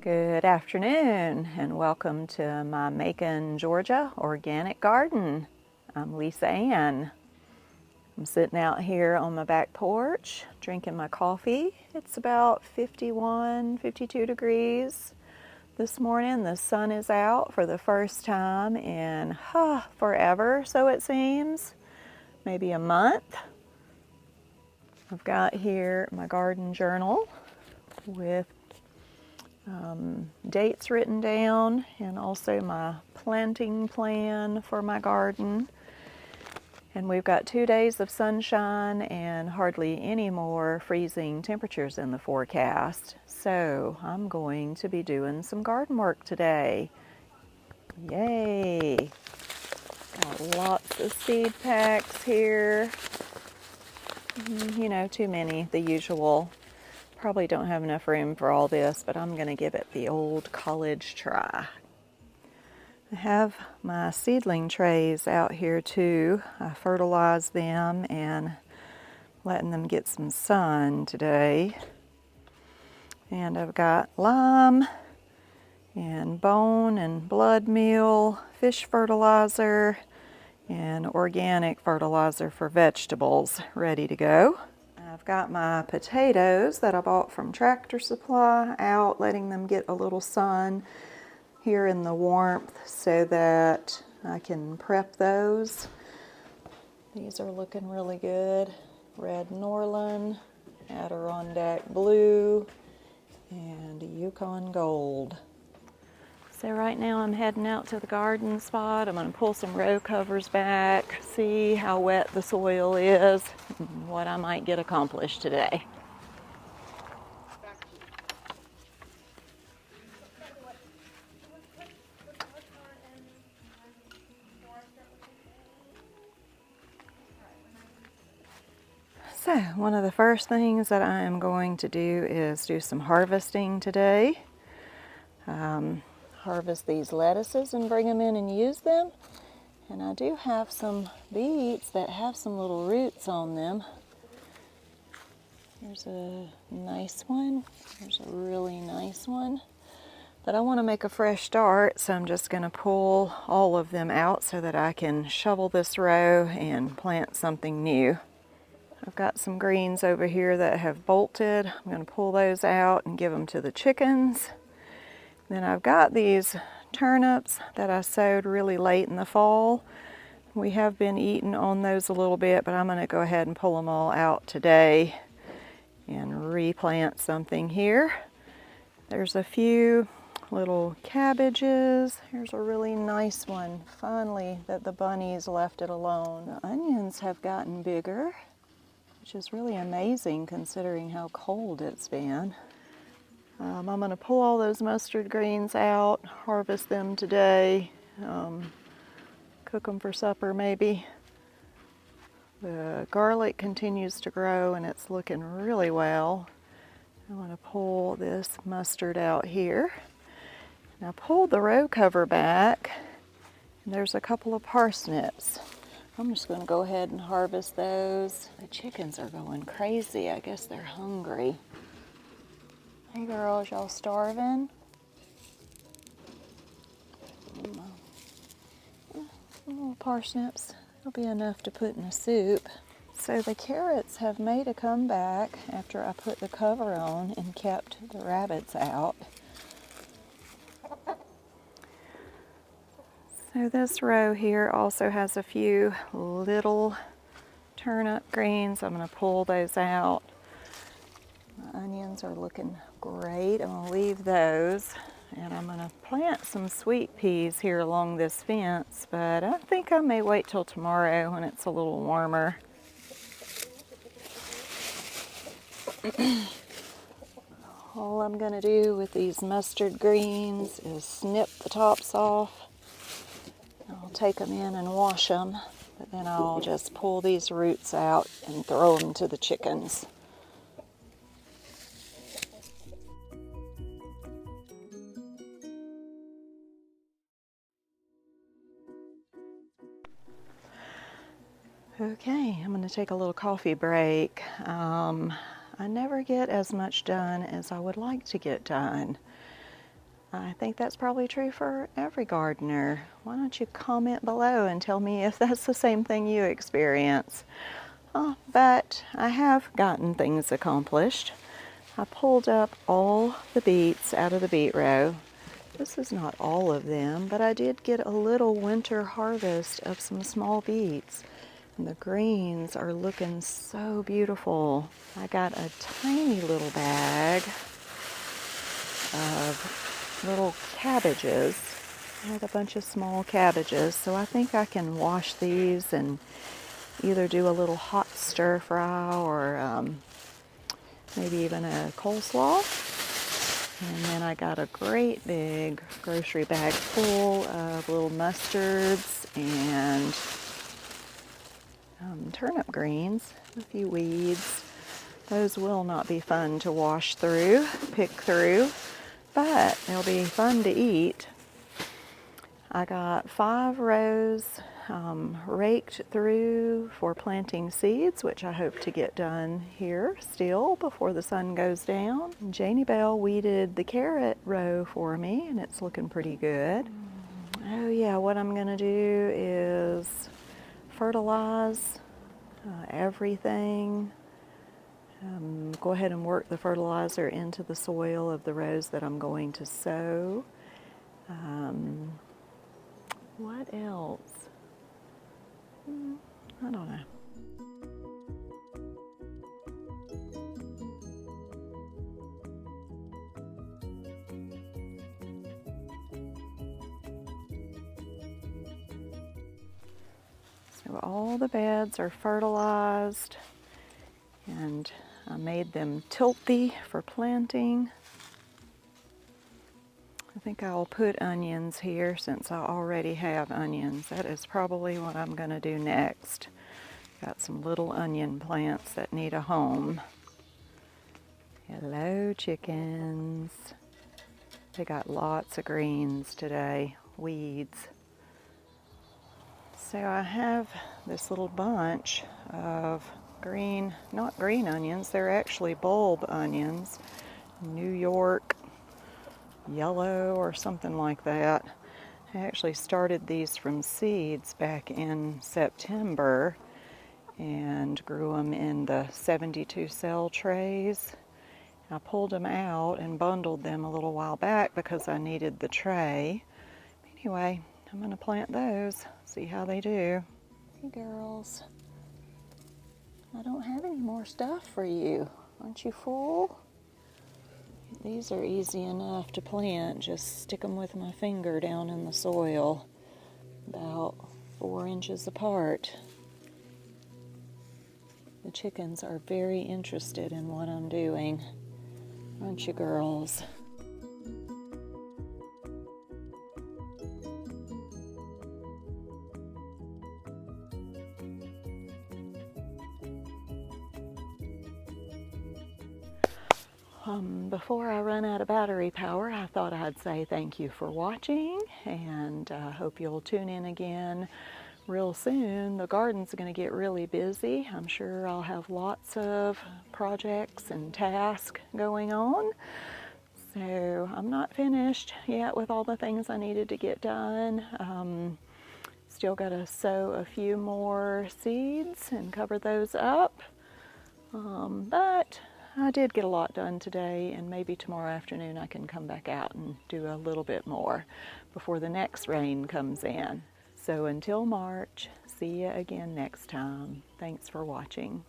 Good afternoon and welcome to my Macon, Georgia organic garden. I'm Lisa Ann. I'm sitting out here on my back porch drinking my coffee. It's about 51, 52 degrees this morning. The sun is out for the first time in forever, so it seems, maybe a month. I've got here my garden journal with dates written down and also my planting plan for my garden. And we've got 2 days of sunshine and hardly any more freezing temperatures in the forecast. So I'm going to be doing some garden work today. Yay! Got lots of seed packs here. You know, too many, the usual. Probably don't have enough room for all this, but I'm going to give it the old college try. I have my seedling trays out here too. I fertilize them and letting them get some sun today. And I've got lime and bone and blood meal, fish fertilizer, and organic fertilizer for vegetables ready to go. I've got my potatoes that I bought from Tractor Supply out, letting them get a little sun here in the warmth so that I can prep those. These are looking really good. Red Norland, Adirondack Blue, and Yukon Gold. So right now I'm heading out to the garden spot. I'm going to pull some row covers back, see how wet the soil is, and what I might get accomplished today. So one of the first things that I am going to do is do some harvesting today. Harvest these lettuces and bring them in and use them. And I do have some beets that have some little roots on them. Here's a nice one. There's a really nice one. But I want to make a fresh start, so I'm just going to pull all of them out so that I can shovel this row and plant something new. I've got some greens over here that have bolted. I'm going to pull those out and give them to the chickens. Then I've got these turnips that I sowed really late in the fall. We have been eating on those a little bit, but I'm going to go ahead and pull them all out today and replant something here. There's a few little cabbages. Here's a really nice one, finally, that the bunnies left it alone. The onions have gotten bigger, which is really amazing considering how cold it's been. I'm going to pull all those mustard greens out, harvest them today, cook them for supper maybe. The garlic continues to grow and it's looking really well. I'm going to pull this mustard out here. And I pulled the row cover back and there's a couple of parsnips. I'm just going to go ahead and harvest those. The chickens are going crazy. I guess they're hungry. Hey girls, y'all starving? Little parsnips. It'll be enough to put in a soup. So the carrots have made a comeback after I put the cover on and kept the rabbits out. So this row here also has a few little turnip greens. I'm going to pull those out. My onions are looking great. I'm going to leave those. And I'm going to plant some sweet peas here along this fence, but I think I may wait till tomorrow when it's a little warmer. All I'm going to do with these mustard greens is snip the tops off. I'll take them in and wash them, but then I'll just pull these roots out and throw them to the chickens. Okay, I'm going to take a little coffee break. I never get as much done as I would like to get done. I think that's probably true for every gardener. Why don't you comment below and tell me if that's the same thing you experience? But I have gotten things accomplished. I pulled up all the beets out of the beet row. This is not all of them, but I did get a little winter harvest of some small beets. And the greens are looking so beautiful. I got a tiny little bag of little cabbages. I had a bunch of small cabbages, so I think I can wash these and either do a little hot stir fry or maybe even a coleslaw. And then I got a great big grocery bag full of little mustards and turnip greens, a few weeds. Those will not be fun to wash through, pick through, but they'll be fun to eat. I got 5 rows raked through for planting seeds, which I hope to get done here still before the sun goes down. Janie Bell weeded the carrot row for me, and it's looking pretty good. Oh yeah, what I'm gonna do is fertilize everything. Go ahead and work the fertilizer into the soil of the rows that I'm going to sow. What else? I don't know. So all the beds are fertilized, and I made them tilty for planting. I think I'll put onions here since I already have onions. That is probably what I'm going to do next. Got some little onion plants that need a home. Hello, chickens. They got lots of greens today, weeds. So I have this little bunch of green, not green onions, they're actually bulb onions, New York yellow or something like that. I actually started these from seeds back in September and grew them in the 72 cell trays. I pulled them out and bundled them a little while back because I needed the tray. Anyway, I'm going to plant those, see how they do. Hey girls, I don't have any more stuff for you. Aren't you full? These are easy enough to plant. Just stick them with my finger down in the soil, about 4 inches apart. The chickens are very interested in what I'm doing. Aren't you girls? Before I run out of battery power, I thought I'd say thank you for watching, and I hope you'll tune in again real soon. The garden's going to get really busy. I'm sure I'll have lots of projects and tasks going on. So I'm not finished yet with all the things I needed to get done. Still got to sow a few more seeds and cover those up. But I did get a lot done today, and maybe tomorrow afternoon I can come back out and do a little bit more before the next rain comes in. So until March, see you again next time. Thanks for watching.